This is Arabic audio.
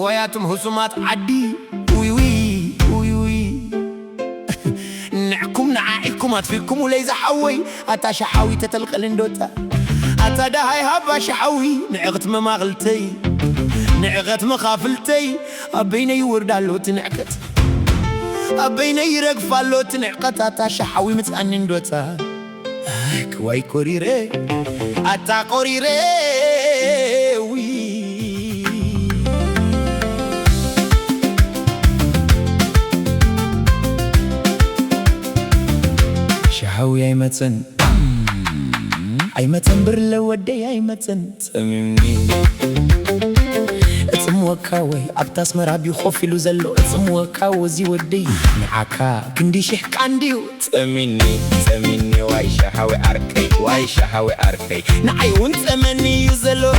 وياتم هسومات عدي وي وي وي وي نعكم نعائكم أطفيكم وليز حوي أتا شحاوي تتلقى لندوتا أتا دهاي هبا شحاوي نعغت مماغلتي نعغت مخافلتي أبيني يوردالو تنعكت أبيني يرقفالو تنعقت أتا شحاوي متأنين دوتا كواي كوريري أتا كوريري وي شحاوي أي متن برلو ودي أي متن تممني اتم وكاوي أبتاس مرابي خوفي لو زلو اتم وكاوي زي ودي معاكا كندي شحك عنديو تمني واي شحاوي أركي نعيون تمني يزلو